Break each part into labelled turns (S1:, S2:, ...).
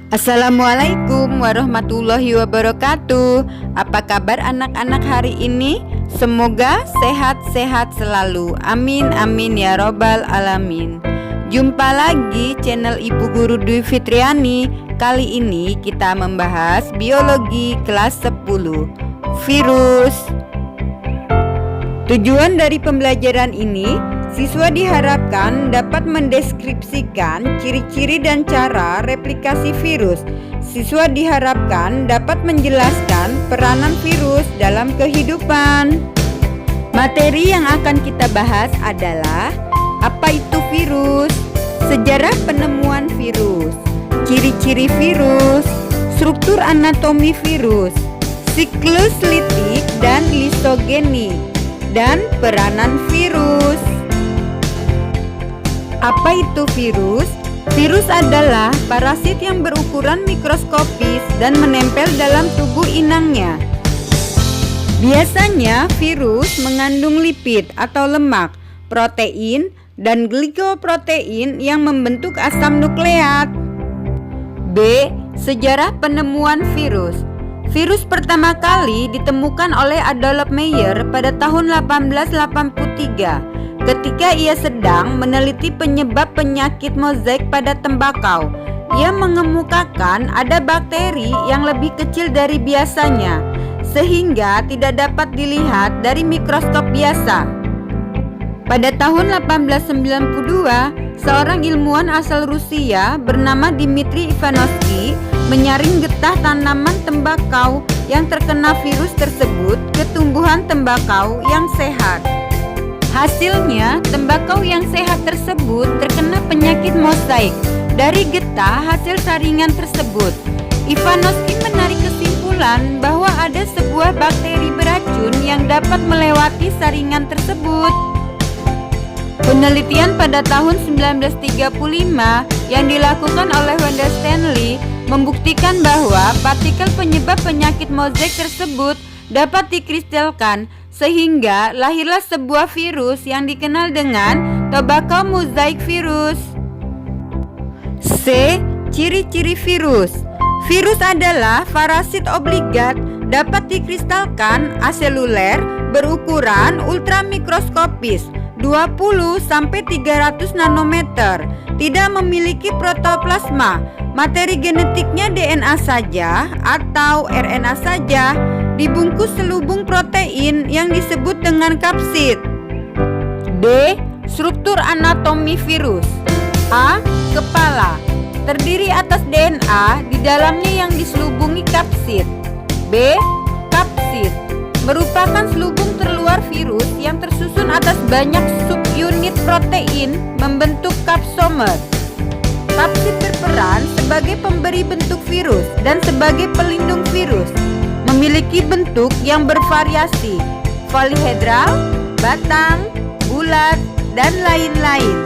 S1: Assalamualaikum warahmatullahi wabarakatuh. Apa kabar anak-anak hari ini? Semoga sehat-sehat selalu. Amin amin ya robbal alamin. Jumpa lagi channel Ibu Guru Dwi Fitriani. Kali ini kita membahas biologi kelas 10, virus. Tujuan dari pembelajaran ini, siswa diharapkan dapat mendeskripsikan ciri-ciri dan cara replikasi virus. Siswa diharapkan dapat menjelaskan peranan virus dalam kehidupan. Materi yang akan kita bahas adalah apa itu virus, sejarah penemuan virus, ciri-ciri virus, struktur anatomi virus, siklus litik dan lisogeni, dan peranan virus. Apa itu virus? Virus adalah parasit yang berukuran mikroskopis dan menempel dalam tubuh inangnya. Biasanya virus mengandung lipid atau lemak, protein, dan glikoprotein yang membentuk asam nukleat. B. Sejarah penemuan virus. Virus pertama kali ditemukan oleh Adolf Meyer pada tahun 1883 ketika ia sedang meneliti penyebab penyakit mozaik pada tembakau. Ia mengemukakan ada bakteri yang lebih kecil dari biasanya, sehingga tidak dapat dilihat dari mikroskop biasa. Pada tahun 1892, seorang ilmuwan asal Rusia bernama Dmitri Ivanovsky menyaring getah tanaman tembakau yang terkena virus tersebut ke tumbuhan tembakau yang sehat. Hasilnya, tembakau yang sehat tersebut terkena penyakit mozaik dari getah hasil saringan tersebut. Ivanovsky menarik kesimpulan bahwa ada sebuah bakteri beracun yang dapat melewati saringan tersebut. Penelitian pada tahun 1935 yang dilakukan oleh Wendell Stanley membuktikan bahwa partikel penyebab penyakit mozaik tersebut dapat dikristalkan, sehingga lahirlah sebuah virus yang dikenal dengan tobacco mosaic virus. C. Ciri-ciri virus. Virus adalah parasit obligat, dapat dikristalkan, aseluler, berukuran ultramikroskopis 20-300 nanometer, tidak memiliki protoplasma, materi genetiknya DNA saja atau RNA saja, dibungkus selubung protein yang disebut dengan kapsid. D. Struktur anatomi virus. A. Kepala, terdiri atas DNA, di dalamnya yang diselubungi kapsid. B. Kapsid, merupakan selubung terluar virus yang tersusun atas banyak subunit protein membentuk kapsomer. Kapsid berperan sebagai pemberi bentuk virus dan sebagai pelindung virus. Memiliki bentuk yang bervariasi, polihedral, batang, bulat, dan lain-lain.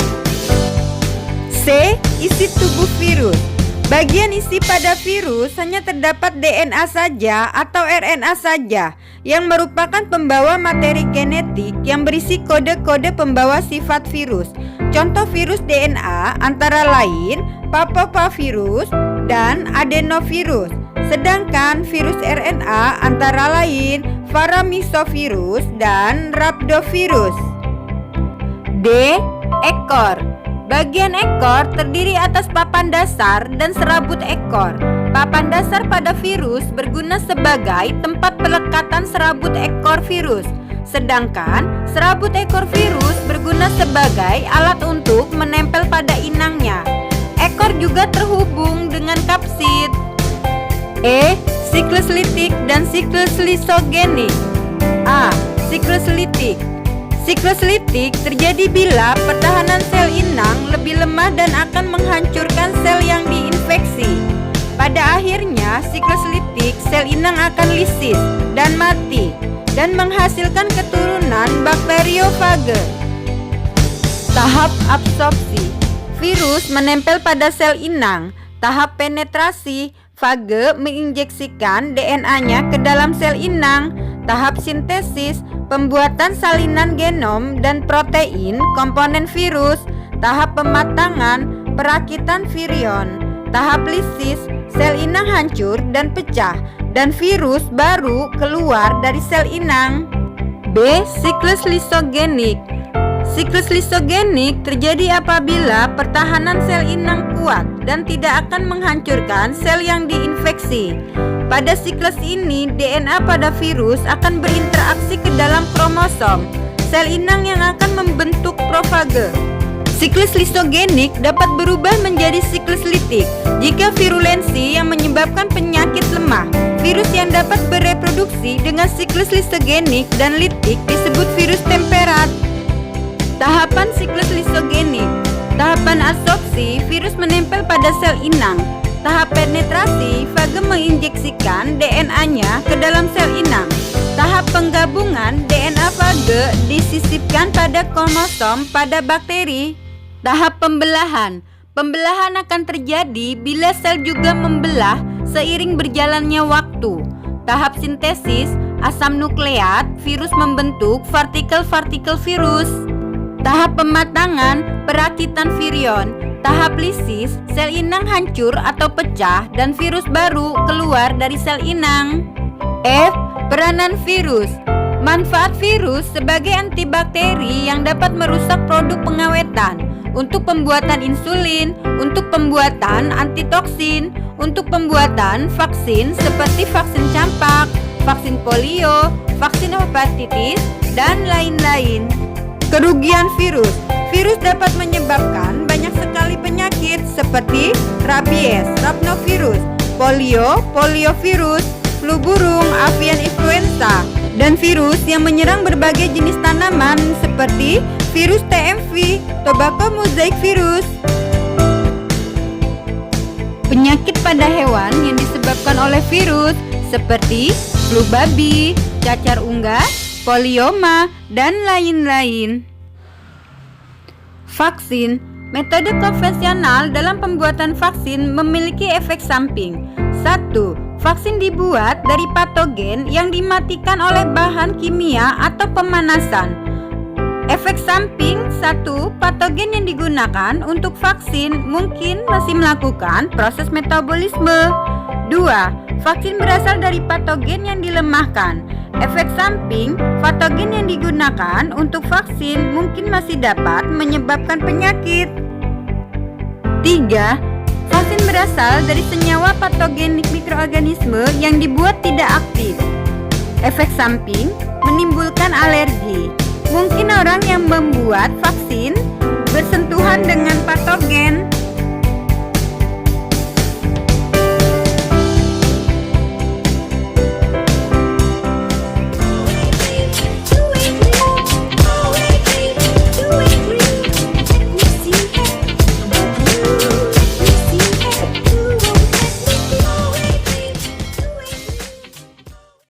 S1: C. Isi tubuh virus. Bagian isi pada virus hanya terdapat DNA saja atau RNA saja, yang merupakan pembawa materi genetik yang berisi kode-kode pembawa sifat virus. Contoh virus DNA antara lain papavirus dan adenovirus. Sedangkan virus RNA antara lain paramyxovirus dan rhabdovirus. D. Ekor. Bagian ekor terdiri atas papan dasar dan serabut ekor. Papan dasar pada virus berguna sebagai tempat pelekatan serabut ekor virus, sedangkan serabut ekor virus berguna sebagai alat untuk menempel pada inangnya. Ekor juga terhubung dengan kapsid. E. Siklus litik dan siklus lisogeni. A. Siklus litik. Siklus litik terjadi bila pertahanan sel inang lebih lemah dan akan menghancurkan sel yang diinfeksi. Pada akhirnya, siklus litik sel inang akan lisis dan mati dan menghasilkan keturunan bakteriofage. Tahap absorpsi. Virus menempel pada sel inang. Tahap penetrasi. Fage menginjeksikan DNA-nya ke dalam sel inang. Tahap sintesis, pembuatan salinan genom dan protein komponen virus. Tahap pematangan, perakitan virion. Tahap lisis, sel inang hancur dan pecah, dan virus baru keluar dari sel inang. B. Siklus lisogenik. Siklus lisogenik terjadi apabila pertahanan sel inang kuat dan tidak akan menghancurkan sel yang diinfeksi. Pada siklus ini, DNA pada virus akan berinteraksi ke dalam kromosom sel inang yang akan membentuk profage. Siklus lisogenik dapat berubah menjadi siklus litik jika virulensi yang menyebabkan penyakit lemah. Virus yang dapat bereproduksi dengan siklus lisogenik dan litik disebut virus temperat. Tahapan siklus lisogenik. Tahapan absorpsi, virus menempel pada sel inang. Tahap penetrasi, fage menginjeksikan DNA-nya ke dalam sel inang. Tahap penggabungan, DNA fage disisipkan pada kromosom pada bakteri. Tahap pembelahan. Pembelahan akan terjadi bila sel juga membelah seiring berjalannya waktu. Tahap sintesis, asam nukleat, virus membentuk partikel-partikel virus. Tahap pematangan, perakitan virion. Tahap lisis, sel inang hancur atau pecah dan virus baru keluar dari sel inang. F. Peranan virus. Manfaat virus sebagai antibakteri yang dapat merusak produk pengawetan, untuk pembuatan insulin, untuk pembuatan antitoksin, untuk pembuatan vaksin seperti vaksin campak, vaksin polio, vaksin hepatitis, dan lain-lain. Kerugian virus. Virus dapat menyebabkan banyak sekali penyakit seperti rabies, rapnovirus, polio, poliovirus, flu burung, avian influenza, dan virus yang menyerang berbagai jenis tanaman seperti virus TMV, tobacco mosaic virus. Penyakit pada hewan yang disebabkan oleh virus seperti flu babi, cacar unggas, polioma, dan lain-lain. Vaksin. Metode konvensional dalam pembuatan vaksin memiliki efek samping. 1. Vaksin dibuat dari patogen yang dimatikan oleh bahan kimia atau pemanasan. Efek samping 1. Patogen yang digunakan untuk vaksin mungkin masih melakukan proses metabolisme. 2. Vaksin berasal dari patogen yang dilemahkan. Efek samping, patogen yang digunakan untuk vaksin mungkin masih dapat menyebabkan penyakit. 3. Vaksin berasal dari senyawa patogenik mikroorganisme yang dibuat tidak aktif. Efek samping, menimbulkan alergi. Mungkin orang yang membuat vaksin bersentuhan dengan patogen.